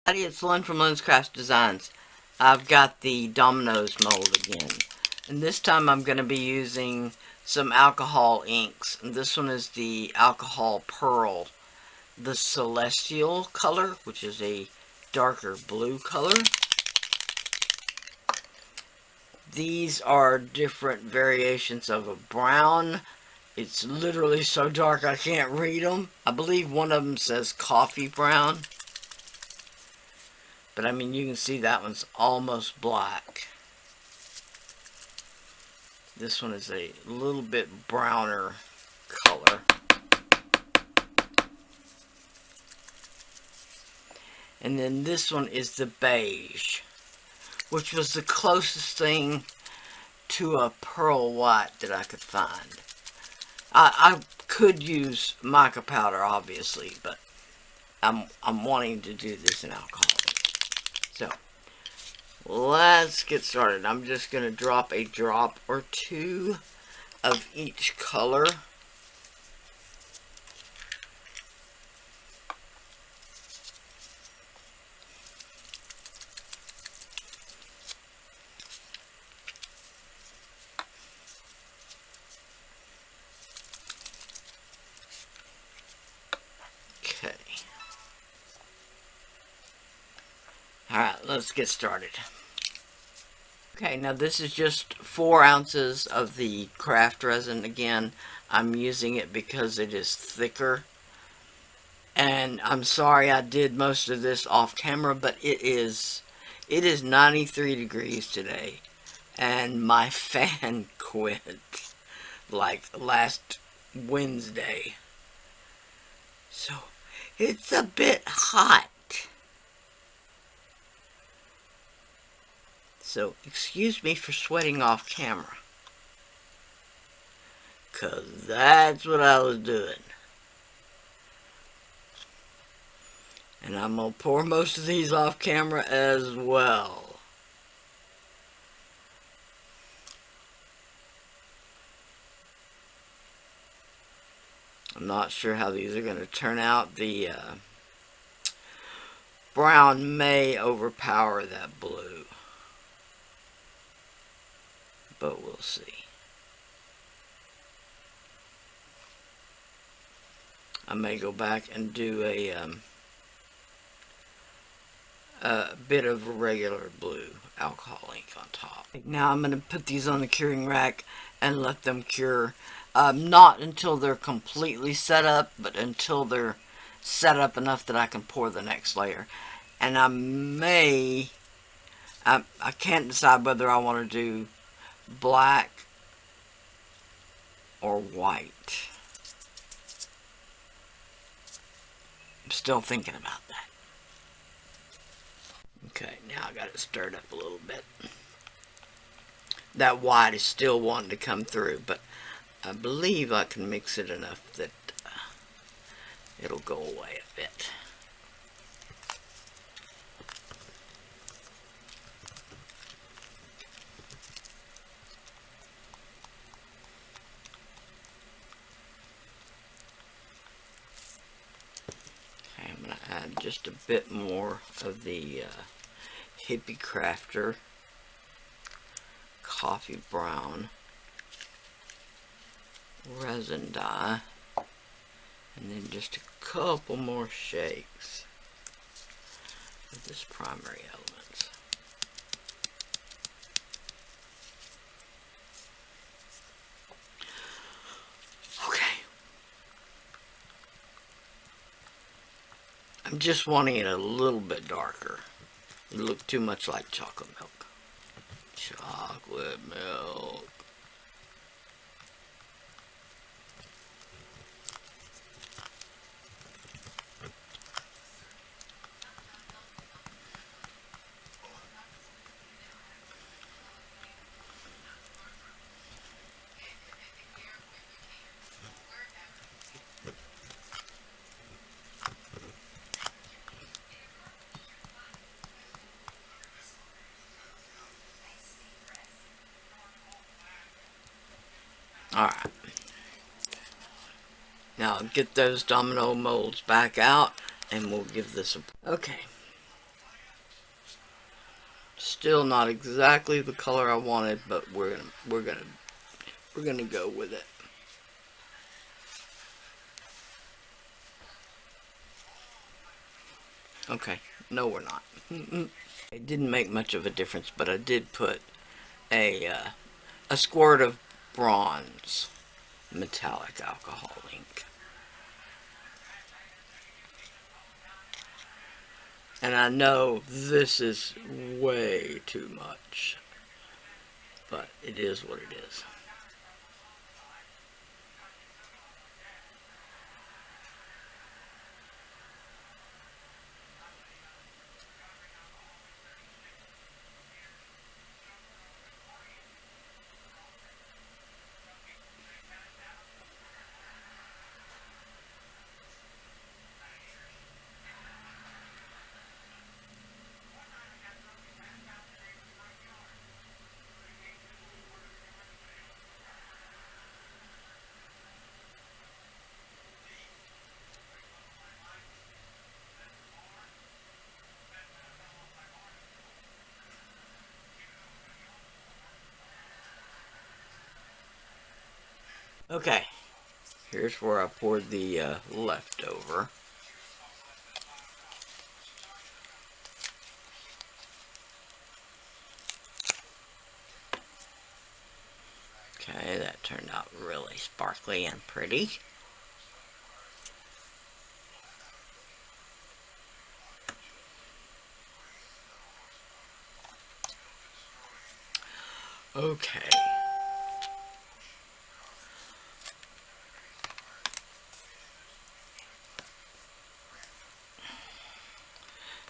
Howdy, it's Lynn from Lynn's Craft Designs. I've got the Dominoes mold again. And this time I'm going to be using some alcohol inks. And this one is the Alcohol Pearl. The Celestial color, which is a darker blue color. These are different variations of a brown. It's literally so dark I can't read them. I believe one of them says coffee brown. But I mean, you can see that one's almost black. This one is a little bit browner color. And then this one is the beige, which was the closest thing to a pearl white that I could find. I could use mica powder, obviously, but I'm wanting to do this in alcohol. So, let's get started. I'm just going to drop a drop or two of each color. Okay. Alright, let's get started. Okay, now this is just 4 ounces of the craft resin. Again, I'm using it because it is thicker. And I'm sorry I did most of this off camera, but it is 93 degrees today. And my fan quit like last Wednesday. So, it's a bit hot. So, excuse me for sweating off camera. 'Cause that's what I was doing. And I'm going to pour most of these off camera as well. I'm not sure how these are going to turn out. The brown may overpower that blue. But we'll see. I may go back and do a bit of regular blue alcohol ink on top. Now I'm going to put these on the curing rack and let them cure. Not until they're completely set up, but until they're set up enough that I can pour the next layer. And I can't decide whether I want to do black or white. I'm still thinking about that. Okay, now I got it stirred up a little bit. That white is still wanting to come through, but I believe I can mix it enough that it'll go away a bit. I'm going to add just a bit more of the Hippie Crafter Coffee Brown resin dye, and then just a couple more shakes of this primary elements. I'm just wanting it a little bit darker. It looked too much like chocolate milk. Chocolate milk. Alright. Now get those domino molds back out and we'll give this a... Okay. Still not exactly the color I wanted, but we're gonna go with it. Okay, no we're not. It didn't make much of a difference, but I did put a squirt of bronze metallic alcohol ink. And I know this is way too much, but it is what it is. Okay, here's where I poured the leftover. Okay, that turned out really sparkly and pretty. Okay.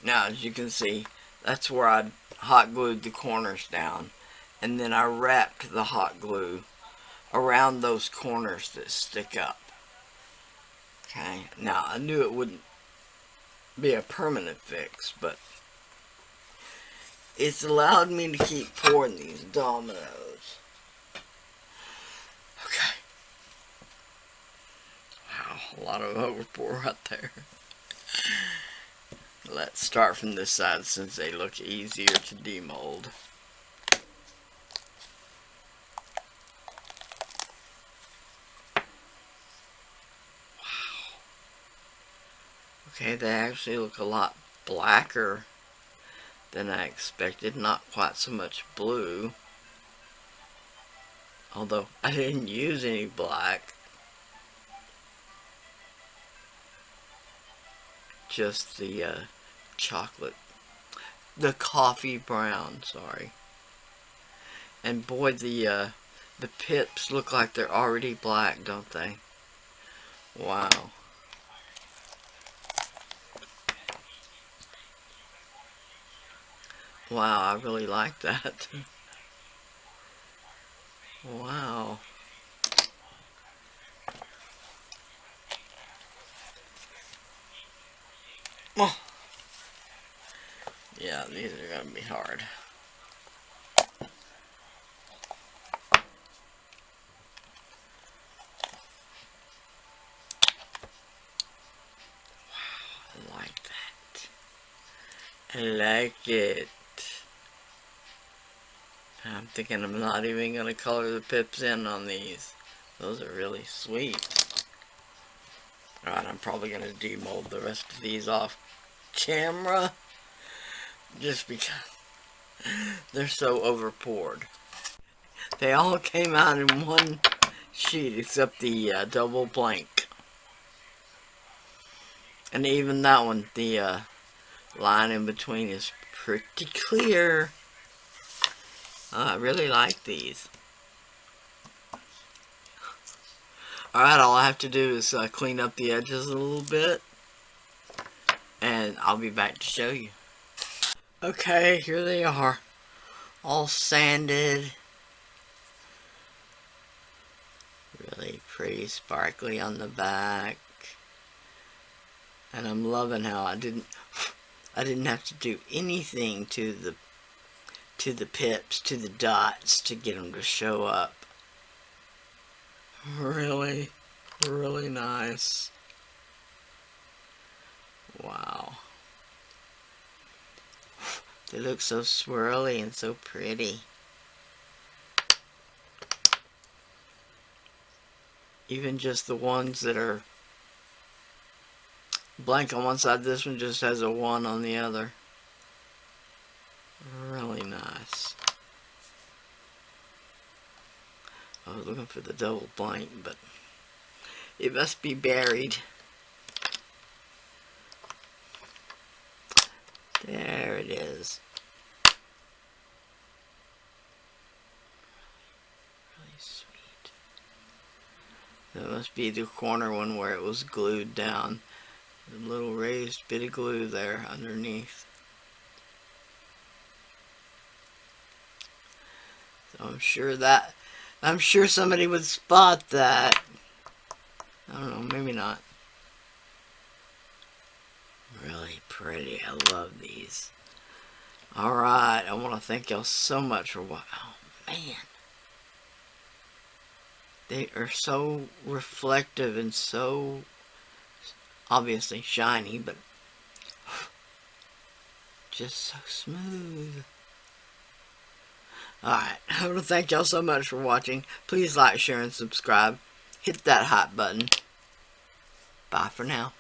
Now, as you can see, that's where I hot glued the corners down, and then I wrapped the hot glue around those corners that stick up. Okay, now I knew it wouldn't be a permanent fix, but it's allowed me to keep pouring these Dominoes. Okay. Wow, a lot of overpour right there. Let's start from this side since they look easier to demold. Wow. Okay, they actually look a lot blacker than I expected. Not quite so much blue. Although I didn't use any black. Just the chocolate. The coffee brown, sorry. And boy, the pips look like they're already black, don't they? Wow. Wow, I really like that. Wow. Oh. Yeah, these are going to be hard. Wow, I like that. I like it. I'm thinking I'm not even going to color the pips in on these. Those are really sweet. Alright, I'm probably going to demold the rest of these off camera. Just because they're so overpoured. They all came out in one sheet except the double blank. And even that one, the line in between is pretty clear. I really like these. Alright, all I have to do is clean up the edges a little bit. And I'll be back to show you. Okay, here they are. All sanded. Really pretty sparkly on the back. And I'm loving how I didn't have to do anything to the pips, to the dots to get them to show up. Really, really nice. Wow. They look so swirly and so pretty. Even just the ones that are blank on one side, this one just has a 1 on the other. Really nice. I was looking for the double blank, but it must be buried. There it is. Really sweet. That must be the corner one where it was glued down. A little raised bit of glue there underneath. So I'm sure somebody would spot that. I don't know, maybe not. Really pretty. I love these. Alright, I want to thank y'all so much for watching. Oh, man. They are so reflective and so obviously shiny, but just so smooth. Alright, I want to thank y'all so much for watching. Please like, share, and subscribe. Hit that hot button. Bye for now.